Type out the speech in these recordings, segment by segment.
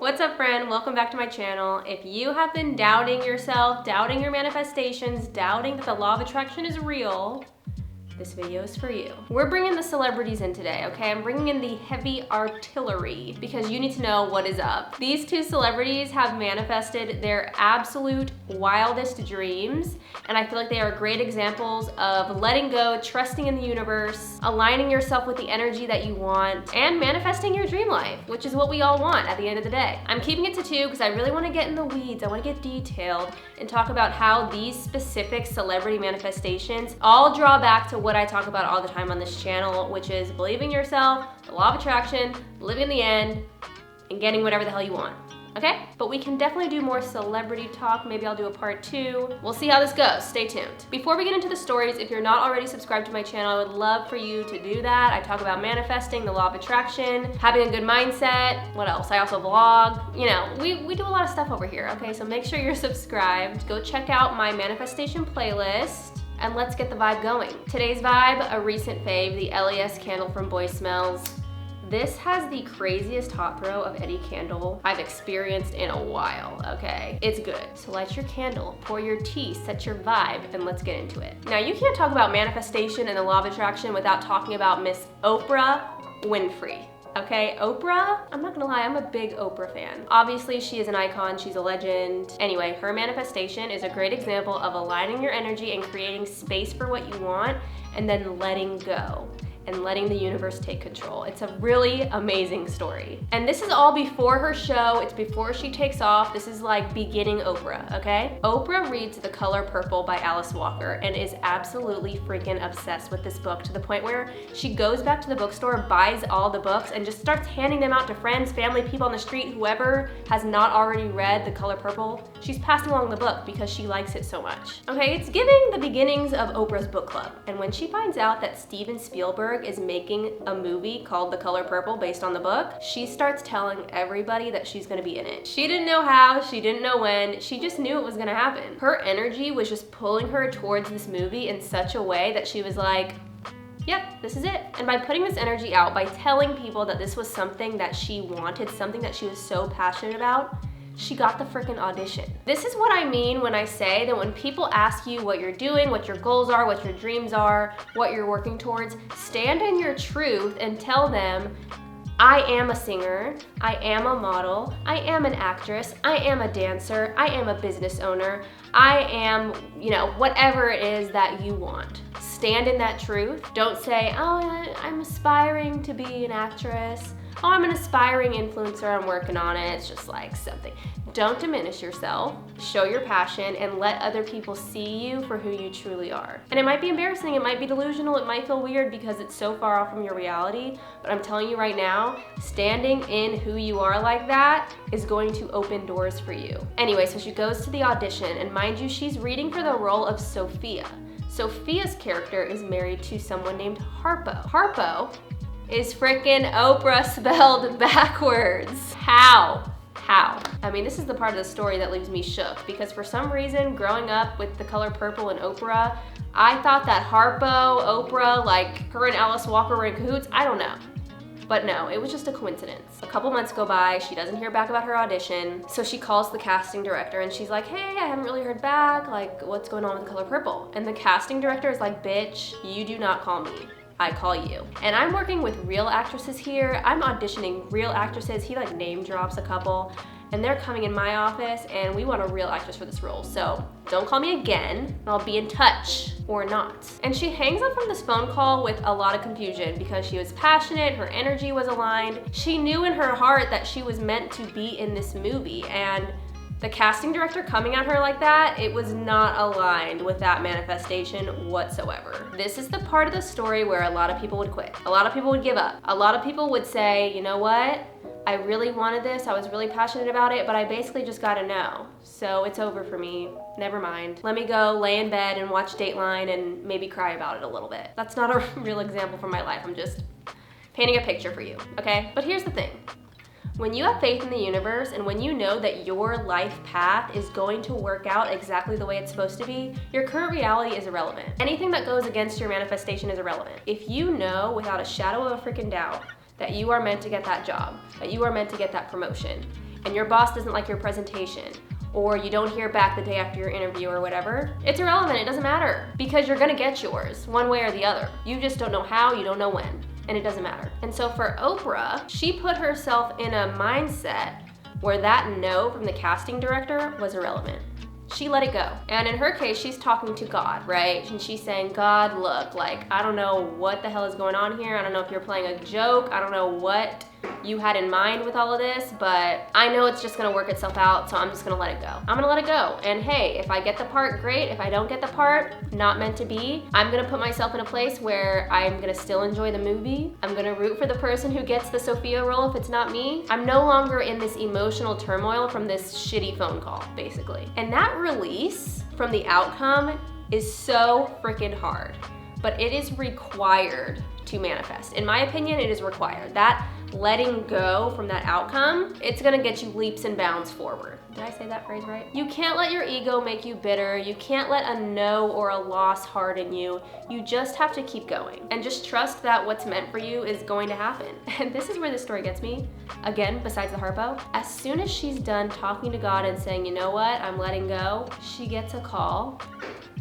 What's up, friend? Welcome back to my channel. If you have been doubting yourself, doubting your manifestations, doubting that the law of attraction is real, this video is for you. We're bringing the celebrities in today, okay? I'm bringing in the heavy artillery because you need to know what is up. These two celebrities have manifested their absolute wildest dreams, and I feel like they are great examples of letting go, trusting in the universe, aligning yourself with the energy that you want, and manifesting your dream life, which is what we all want at the end of the day. I'm keeping it to two because I really want to get in the weeds. I want to get detailed and talk about how these specific celebrity manifestations all draw back to what I talk about all the time on this channel, which is believing yourself, the law of attraction, living in the end, and getting whatever the hell you want. Okay? But we can definitely do more celebrity talk. Maybe I'll do a part 2. We'll see how this goes. Stay tuned. Before we get into the stories, if you're not already subscribed to my channel, I would love for you to do that. I talk about manifesting, the law of attraction, having a good mindset. What else? I also vlog. You know, we do a lot of stuff over here, okay? So make sure you're subscribed. Go check out my manifestation playlist. And let's get the vibe going. Today's vibe, a recent fave, the LES candle from Boy Smells. This has the craziest hot throw of any candle I've experienced in a while, okay? It's good. So light your candle, pour your tea, set your vibe, and let's get into it. Now, you can't talk about manifestation and the law of attraction without talking about Miss Oprah Winfrey. Okay, Oprah, I'm not gonna lie, I'm a big Oprah fan. Obviously, she is an icon, she's a legend. Anyway, her manifestation is a great example of aligning your energy and creating space for what you want and then letting go and letting the universe take control. It's a really amazing story. And this is all before her show, it's before she takes off. This is like beginning Oprah, okay? Oprah reads The Color Purple by Alice Walker and is absolutely freaking obsessed with this book to the point where she goes back to the bookstore, buys all the books, and just starts handing them out to friends, family, people on the street, whoever has not already read The Color Purple. She's passing along the book because she likes it so much. Okay, it's giving the beginnings of Oprah's book club. And when she finds out that Steven Spielberg is making a movie called The Color Purple based on the book, she starts telling everybody that she's gonna be in it. She didn't know how, she didn't know when, she just knew it was gonna happen. Her energy was just pulling her towards this movie in such a way that she was like, yep, this is it. And by putting this energy out, by telling people that this was something that she wanted, something that she was so passionate about, she got the freaking audition. This is what I mean when I say that when people ask you what you're doing, what your goals are, what your dreams are, what you're working towards, stand in your truth and tell them, I am a singer, I am a model, I am an actress, I am a dancer, I am a business owner, I am, you know, whatever it is that you want. Stand in that truth. Don't say, oh, I'm aspiring to be an actress. Oh, I'm an aspiring influencer, I'm working on it. It's just like something. Don't diminish yourself, show your passion, and let other people see you for who you truly are. And it might be embarrassing, it might be delusional, it might feel weird because it's so far off from your reality, but I'm telling you right now, standing in who you are like that is going to open doors for you. Anyway, so she goes to the audition, and mind you, she's reading for the role of Sophia. Sophia's character is married to someone named Harpo. Harpo is frickin' Oprah spelled backwards. How? I mean, this is the part of the story that leaves me shook because for some reason, growing up with The Color Purple and Oprah, I thought that Harpo, Oprah, like her and Alice Walker were in cahoots. I don't know. But no, it was just a coincidence. A couple months go by, she doesn't hear back about her audition, so she calls the casting director and she's like, hey, I haven't really heard back, like what's going on with The Color Purple? And the casting director is like, bitch, you do not call me. I call you. And I'm working with real actresses here. I'm auditioning real actresses. He like name drops a couple and they're coming in my office and we want a real actress for this role. So don't call me again and I'll be in touch or not. And she hangs up from this phone call with a lot of confusion because she was passionate, her energy was aligned. She knew in her heart that she was meant to be in this movie, and the casting director coming at her like that, it was not aligned with that manifestation whatsoever. This is the part of the story where a lot of people would quit. A lot of people would give up. A lot of people would say, you know what? I really wanted this, I was really passionate about it, but I basically just got a no. So it's over for me, never mind. Let me go lay in bed and watch Dateline and maybe cry about it a little bit. That's not a real example from my life, I'm just painting a picture for you, okay? But here's the thing. When you have faith in the universe and when you know that your life path is going to work out exactly the way it's supposed to be, your current reality is irrelevant. Anything that goes against your manifestation is irrelevant. If you know without a shadow of a freaking doubt that you are meant to get that job, that you are meant to get that promotion, and your boss doesn't like your presentation, or you don't hear back the day after your interview or whatever, it's irrelevant, it doesn't matter, because you're gonna get yours one way or the other. You just don't know how, you don't know when, and it doesn't matter. And so for Oprah, she put herself in a mindset where that no from the casting director was irrelevant. She let it go. And in her case, she's talking to God, right? And she's saying, God, look, like, I don't know what the hell is going on here. I don't know if you're playing a joke. I don't know what you had in mind with all of this, but I know it's just gonna work itself out, so I'm just gonna let it go. I'm gonna let it go. And hey, if I get the part, great. If I don't get the part, not meant to be. I'm gonna put myself in a place where I'm gonna still enjoy the movie. I'm gonna root for the person who gets the Sophia role if it's not me. I'm no longer in this emotional turmoil from this shitty phone call, basically. And that release from the outcome is so freaking hard, but it is required to manifest. In my opinion, it is required. That letting go from that outcome, it's gonna get you leaps and bounds forward. Did I say that phrase right? You can't let your ego make you bitter. You can't let a no or a loss harden you. You just have to keep going and just trust that what's meant for you is going to happen. And this is where this story gets me. Again, besides the Harpo, as soon as she's done talking to God and saying, you know what, I'm letting go, she gets a call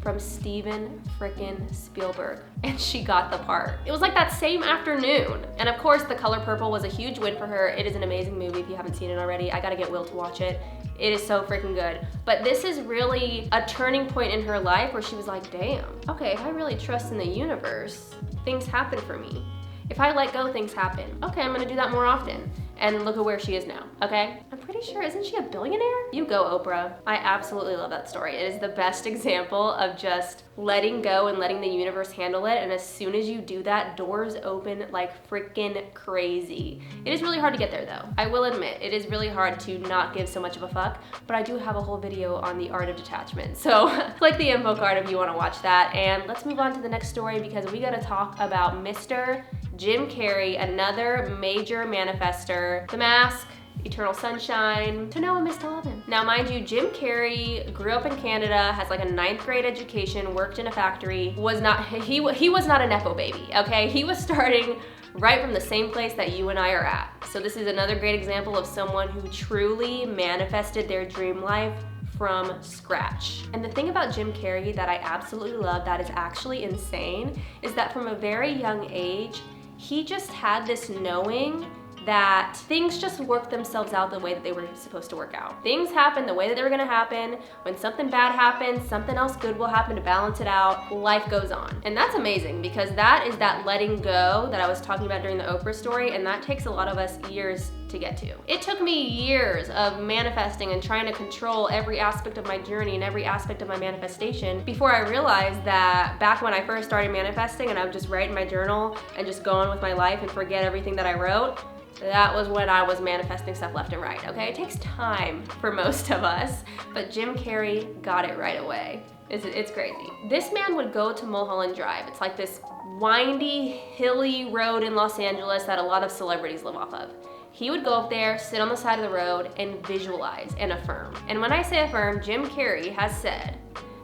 from Steven frickin' Spielberg, and she got the part. It was like that same afternoon. And of course, The Color Purple was a huge win for her. It is an amazing movie if you haven't seen it already. I gotta get Will to watch it. It is so freaking good. But this is really a turning point in her life where she was like, damn, okay, if I really trust in the universe, things happen for me. If I let go, things happen. Okay, I'm gonna do that more often. And look at where she is now, okay? I'm pretty sure, isn't she a billionaire? You go, Oprah. I absolutely love that story. It is the best example of just letting go and letting the universe handle it. And as soon as you do that, doors open like freaking crazy. It is really hard to get there though. I will admit, it is really hard to not give so much of a fuck, but I do have a whole video on the art of detachment. So click the info card if you wanna watch that. And let's move on to the next story because we gotta talk about Mr. Jim Carrey, another major manifester. The Mask, Eternal Sunshine, to know and miss to love him. Now mind you, Jim Carrey grew up in Canada, has like a 9th grade education, worked in a factory, he was not a Nepo baby, okay? He was starting right from the same place that you and I are at. So this is another great example of someone who truly manifested their dream life from scratch. And the thing about Jim Carrey that I absolutely love that is actually insane is that from a very young age, he just had this knowing that things just work themselves out the way that they were supposed to work out. Things happen the way that they were gonna happen. When something bad happens, something else good will happen to balance it out. Life goes on. And that's amazing because that is that letting go that I was talking about during the Oprah story, and that takes a lot of us years to get to. It took me years of manifesting and trying to control every aspect of my journey and every aspect of my manifestation before I realized that back when I first started manifesting and I would just write in my journal and just go on with my life and forget everything that I wrote, that was when I was manifesting stuff left and right, okay? It takes time for most of us, but Jim Carrey got it right away. It's crazy. This man would go to Mulholland Drive. It's like this windy, hilly road in Los Angeles that a lot of celebrities live off of. He would go up there, sit on the side of the road, and visualize and affirm. And when I say affirm, Jim Carrey has said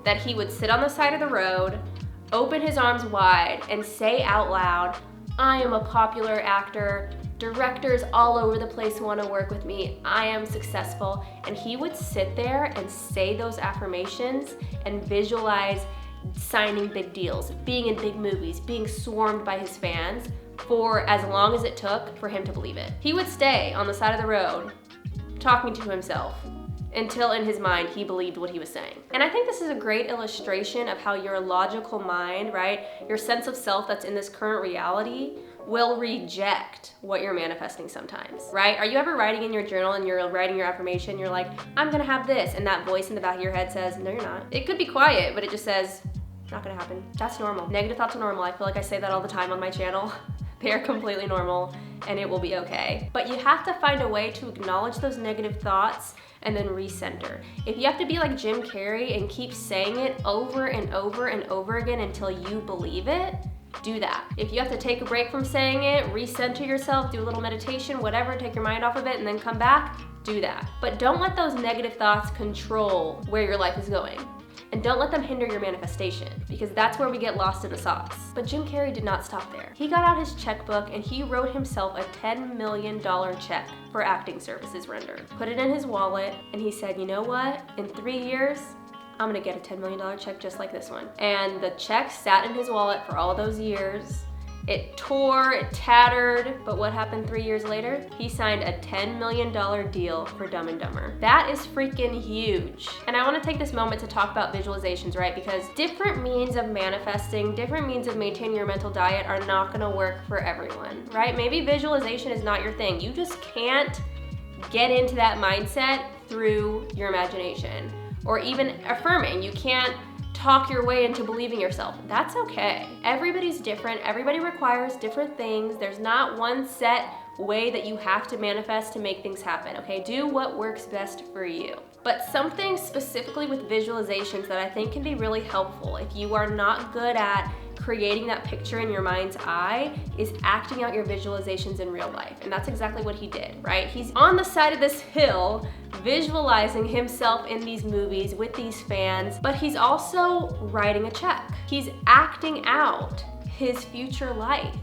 that he would sit on the side of the road, open his arms wide, and say out loud, I am a popular actor, directors all over the place want to work with me, I am successful. And he would sit there and say those affirmations and visualize signing big deals, being in big movies, being swarmed by his fans for as long as it took for him to believe it. He would stay on the side of the road talking to himself until in his mind he believed what he was saying. And I think this is a great illustration of how your logical mind, right, your sense of self that's in this current reality will reject what you're manifesting sometimes, right? Are you ever writing in your journal and you're writing your affirmation, you're like, I'm gonna have this, and that voice in the back of your head says, no, you're not. It could be quiet, but it just says, not gonna happen. That's normal. Negative thoughts are normal. I feel like I say that all the time on my channel. They are completely normal and it will be okay. But you have to find a way to acknowledge those negative thoughts and then recenter. If you have to be like Jim Carrey and keep saying it over and over and over again until you believe it, do that. If you have to take a break from saying it, recenter yourself, do a little meditation, whatever, take your mind off of it and then come back, do that. But don't let those negative thoughts control where your life is going. and don't let them hinder your manifestation, because that's where we get lost in the sauce. But Jim Carrey did not stop there. He got out his checkbook and he wrote himself a $10 million check for acting services rendered. Put it in his wallet and he said, you know what? In 3 years, I'm gonna get a $10 million check just like this one. And the check sat in his wallet for all those years. It tore, it tattered, but what happened 3 years later? He signed a $10 million deal for Dumb and Dumber. That is freaking huge. And I wanna take this moment to talk about visualizations, right? Because different means of manifesting, different means of maintaining your mental diet are not gonna work for everyone, right? Maybe visualization is not your thing. You just can't get into that mindset through your imagination. Or even affirming, you can't talk your way into believing yourself. That's okay. Everybody's different. Everybody requires different things. There's not one set way that you have to manifest to make things happen, okay? Do what works best for you. But something specifically with visualizations that I think can be really helpful if you are not good at creating that picture in your mind's eye is acting out your visualizations in real life. And that's exactly what he did, right? He's on the side of this hill visualizing himself in these movies with these fans, but he's also writing a check. He's acting out his future life.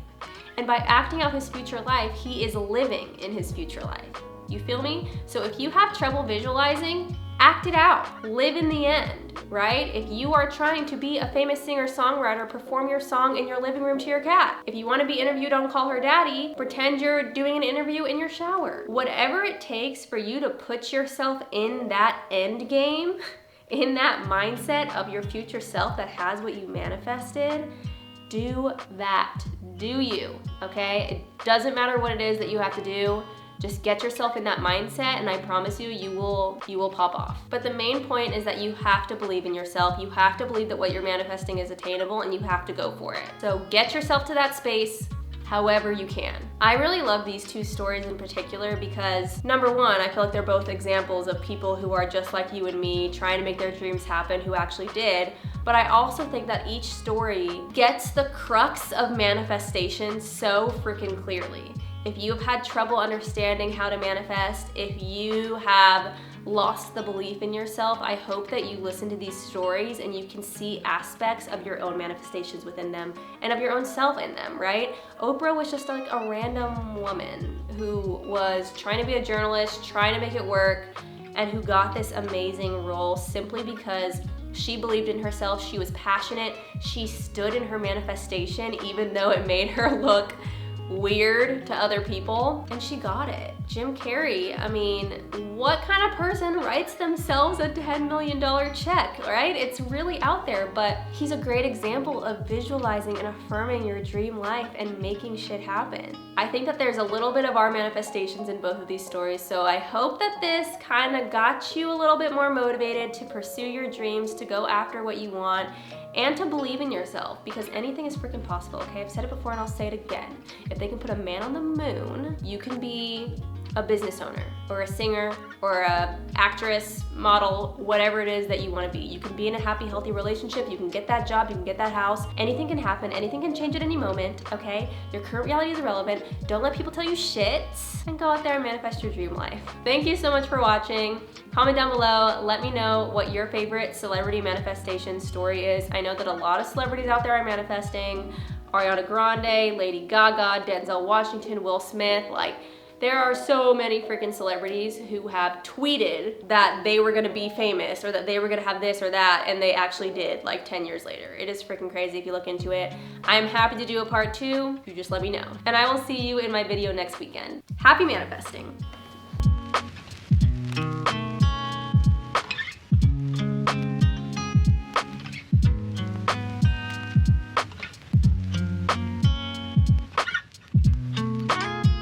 And by acting out his future life, he is living in his future life. You feel me? So if you have trouble visualizing, act it out. Live in the end, right? If you are trying to be a famous singer-songwriter, perform your song in your living room to your cat. If you want to be interviewed on Call Her Daddy, pretend you're doing an interview in your shower. Whatever it takes for you to put yourself in that end game, in that mindset of your future self that has what you manifested, do that. Do you, okay? It doesn't matter what it is that you have to do. Just get yourself in that mindset and I promise you, you will pop off. But the main point is that you have to believe in yourself. You have to believe that what you're manifesting is attainable and you have to go for it. So get yourself to that space however you can. I really love these two stories in particular because number one, I feel like they're both examples of people who are just like you and me trying to make their dreams happen who actually did. But I also think that each story gets the crux of manifestation so freaking clearly. If you've had trouble understanding how to manifest, if you have lost the belief in yourself, I hope that you listen to these stories and you can see aspects of your own manifestations within them and of your own self in them, right? Oprah was just like a random woman who was trying to be a journalist, trying to make it work, and who got this amazing role simply because she believed in herself, she was passionate, she stood in her manifestation even though it made her look weird to other people, and she got it. Jim Carrey, I mean, what kind of person writes themselves a $10 million check, right? It's really out there, but he's a great example of visualizing and affirming your dream life and making shit happen. I think that there's a little bit of our manifestations in both of these stories, so I hope that this kind of got you a little bit more motivated to pursue your dreams, to go after what you want, and to believe in yourself, because anything is freaking possible, okay? I've said it before and I'll say it again. If they can put a man on the moon, you can be a business owner or a singer or a actress, model, whatever it is that you want to be. You can be in a happy, healthy relationship, you can get that job, you can get that house. Anything can happen, anything can change at any moment, okay? Your current reality is irrelevant. Don't let people tell you shit, and go out there and manifest your dream life. Thank you so much for watching. Comment down below, let me know what your favorite celebrity manifestation story is. I know that a lot of celebrities out there are manifesting. Ariana Grande, Lady Gaga, Denzel Washington, Will Smith, like, there are so many freaking celebrities who have tweeted that they were gonna be famous or that they were gonna have this or that, and they actually did like 10 years later. It is freaking crazy if you look into it. I'm happy to do a part 2, you just let me know. And I will see you in my video next weekend. Happy manifesting.